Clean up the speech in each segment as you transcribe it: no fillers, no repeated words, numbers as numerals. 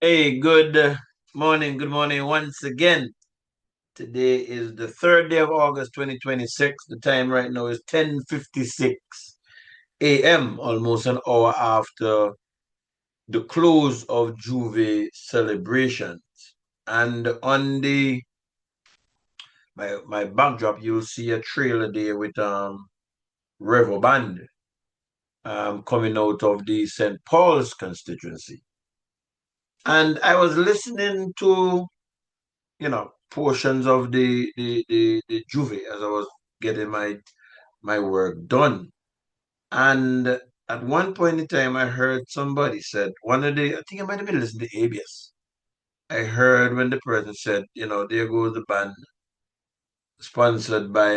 Hey, good morning once again. Today is the third day of August 2026. The time right now is 10:56 a.m., almost an hour after the close of Juve celebrations. And on my backdrop, you'll see a trailer there with Revo band coming out of the St. Paul's constituency. And I was listening to portions of the Juve as I was getting my work done. And at one point in time, I heard somebody said, I think I might have been listening to ABS. I heard when the person said, there goes the band sponsored by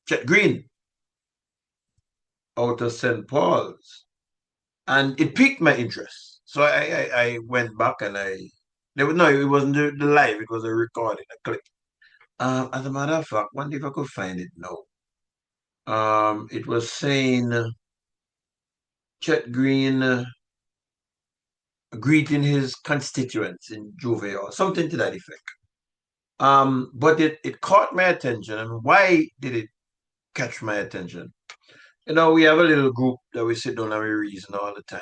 Chet Greene out of St. Paul's. And it piqued my interest. So I went back and no, it wasn't the live, it was a recording, a clip. As a matter of fact, wonder if I could find it now. It was saying Chet Greene greeting his constituents in Juve or something to that effect. But it caught my attention. And why did it catch my attention? We have a little group that we sit down and we reason all the time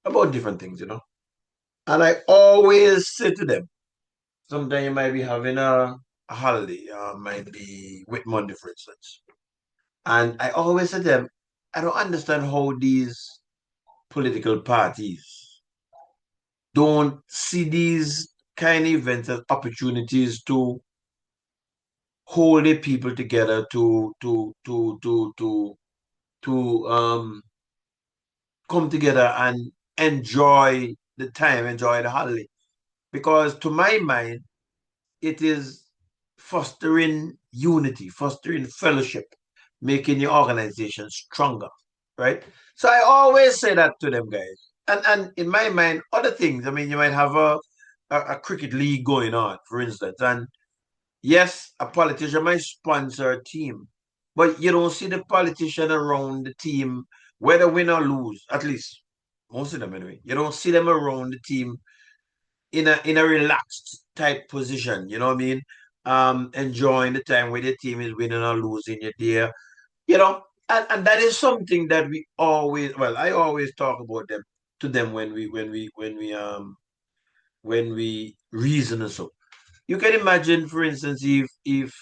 about different things. And I always say to them, sometimes you might be having a holiday, might be with Monday, for instance. And I always say to them, I don't understand how these political parties don't see these kind of events as opportunities to hold the people together to come together and enjoy the time, enjoy the holiday. Because to my mind, it is fostering unity, fostering fellowship, making your organization stronger, right? So I always say that to them guys. And in my mind, other things. I mean, you might have a cricket league going on, for instance, and yes, a politician might sponsor a team, but you don't see the politician around the team, whether win or lose. At least most of them anyway. You don't see them around the team in a relaxed type position. You know what I mean? Enjoying the time where the team is winning or losing. You're there, and that is something that I always talk about them to them when we reason and so. You can imagine, for instance, if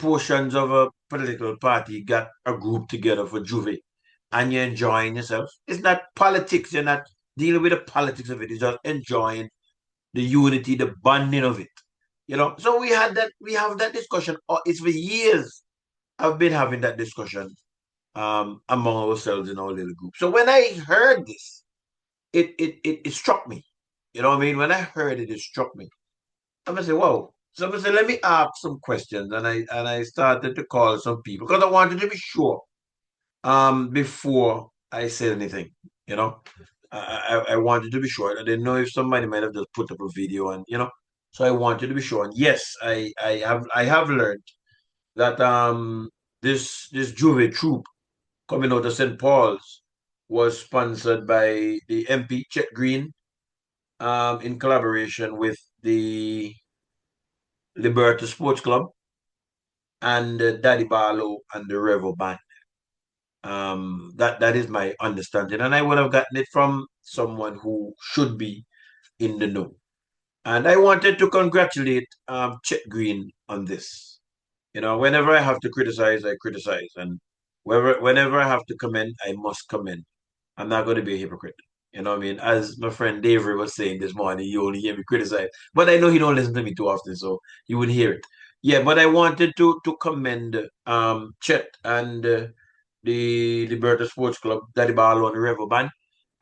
portions of a political party got a group together for Juve and you're enjoying yourself. It's not politics. You're not dealing with the politics of it. It's just enjoying the unity, the bonding of it. So we have that discussion. It's for years I've been having that discussion among ourselves in our little group. So when I heard this, it struck me. You know what I mean? When I heard it, it struck me. I'm gonna say, whoa. So I'm gonna say, let me ask some questions, and I started to call some people because I wanted to be sure before I said anything. You know, I wanted to be sure. I didn't know if somebody might have just put up a video, and so I wanted to be sure. And yes, I have learned that this Juve troop coming out of St. Paul's was sponsored by the MP Chet Greene in collaboration with the Liberty Sports Club and Daddy Barlo and the Revo band. That is my understanding, and I would have gotten it from someone who should be in the know. And I wanted to congratulate Chet Greene on this. Whenever I have to criticize, I criticize, and whenever I have to commend, I must commend. I'm not going to be a hypocrite. You know what I mean? As my friend David was saying this morning, you only hear me criticize. But I know he don't listen to me too often, so you would hear it. Yeah, but I wanted to commend Chet and the Liberty Sports Club, Daddy Barlo and the Revo Band.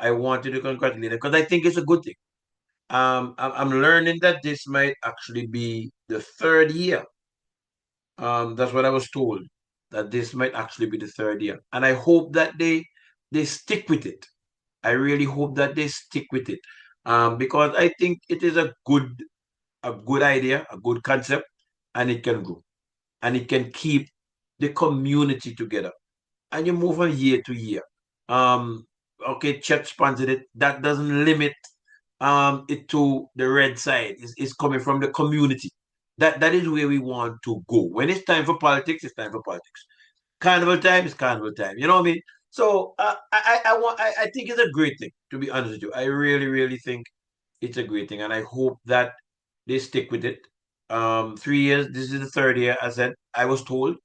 I wanted to congratulate them because I think it's a good thing. I'm learning that this might actually be the third year. That's what I was told, that this might actually be the third year. And I hope that they stick with it. I really hope that they stick with it. Because I think it is a good idea, a good concept, and it can grow. And it can keep the community together. And you move from year to year. Um, okay, Chet sponsored it. That doesn't limit it to the red side. It's coming from the community. That is where we want to go. When it's time for politics, it's time for politics. Carnival time is carnival time. You know what I mean? So I think it's a great thing. To be honest with you, I really really think it's a great thing, and I hope that they stick with it. 3 years. This is the third year. I said I was told.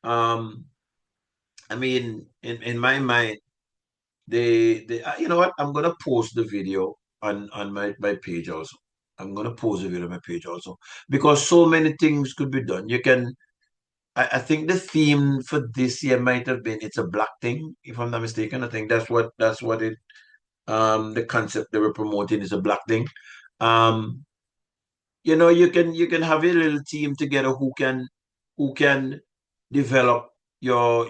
Um, I mean, in my mind, they you know what? I'm gonna post the video on my page also. I'm gonna post the video on my page also because so many things could be done. You can. I think the theme for this year might have been it's a black thing, if I'm not mistaken. I think that's what it the concept they were promoting is a black thing. Um, you can have a little team together who can develop your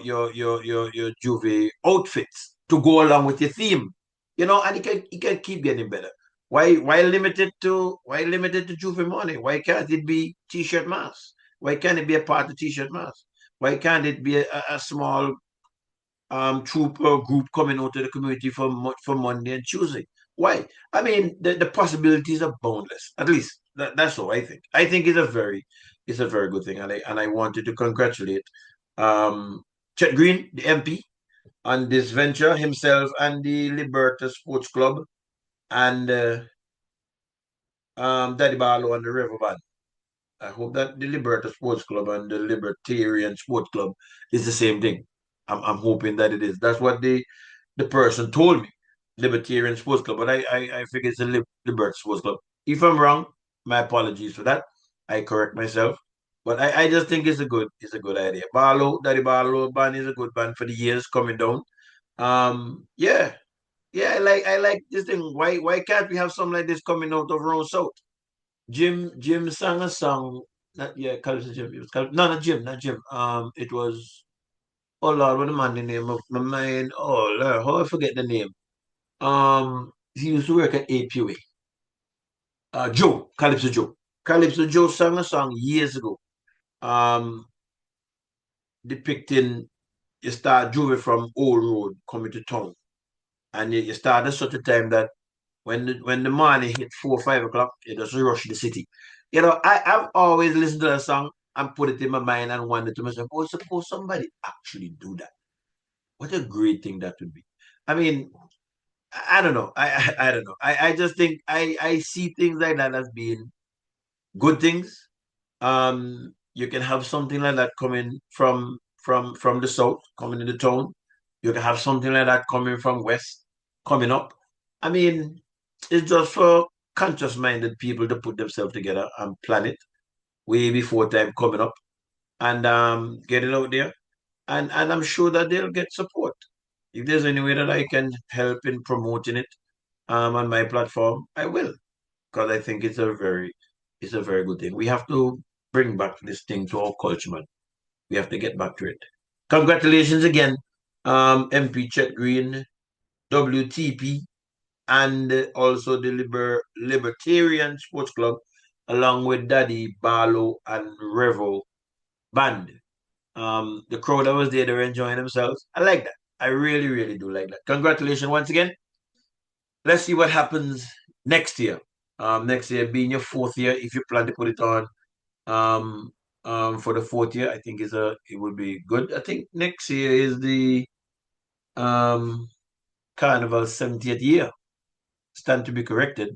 Juve outfits to go along with your theme. And it can keep getting better. Why limited to Juve money? Why can't it be t-shirt mask? Why can't it be a part of t-shirt mask? Why can't it be a small troop or group coming out to the community for Monday and Tuesday? Why? I mean, the possibilities are boundless. At least that's all I think. I think it's a very good thing, and I wanted to congratulate Chet Greene, the MP, on this venture himself and the Liberta Sports Club and Daddy Barlo and the Revo. I hope that the Liberta Sports Club and the Libertarian Sports Club is the same thing. I'm hoping that it is. That's what the person told me, Libertarian Sports Club. But I figure it's a Liberta Sports Club. If I'm wrong, my apologies for that. I correct myself. But I just think it's a good idea. Daddy Barlo band is a good band for the years coming down. Yeah, yeah, I like this thing. Why can't we have something like this coming out of Round South? Jim sang a song. Not yeah, Carlos Jim. It was no, not Jim, not Jim. It was oh Lord, what the man the name of my mind? Oh Lord, how I forget the name. He used to work at APUA. Joe, Calypso Joe. Calypso Joe sang a song years ago. Um, depicting you start driving from Old Road coming to town, and you start at such a time that when the morning hit 4 or 5 o'clock, you just rush the city. I've always listened to that song and put it in my mind and wondered to myself, oh, suppose somebody actually do that. What a great thing that would be. I mean, I don't know. I don't know. I just think I see things like that as being good things. You can have something like that coming from the south, coming into town. You can have something like that coming from west, coming up. I mean, it's just for conscious-minded people to put themselves together and plan it way before time coming up and get it out there. And I'm sure that they'll get support. If there's any way that I can help in promoting it on my platform, I will, because I think it's a very good thing. We have to bring back this thing to our culture, man. We have to get back to it. Congratulations again, MP Chet Greene, WTP, and also the Libertarian Sports Club, along with Daddy Barlo and Revo band. The crowd that was there, they were enjoying themselves. I like that. I really, really do like that. Congratulations once again. Let's see what happens next year. Next year being your fourth year, if you plan to put it on um, for the fourth year, I think it would be good. I think next year is the um, Carnival 70th year. Stand to be corrected.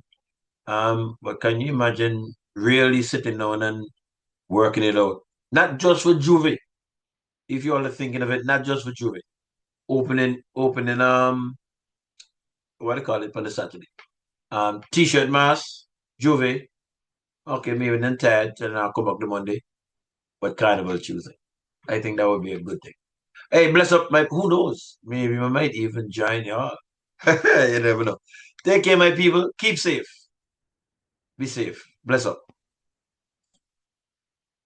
But can you imagine really sitting down and working it out? Not just for Juve, if you all are thinking of it, not just for Juve. Opening what do you call it on the Saturday? T-shirt mask, Juve. Okay, maybe then tired and I'll come back the Monday, but Carnival Tuesday. I think that would be a good thing. Hey, bless up my who knows? Maybe I might even join y'all. You never know. Take care, my people. Keep safe. Be safe. Bless up.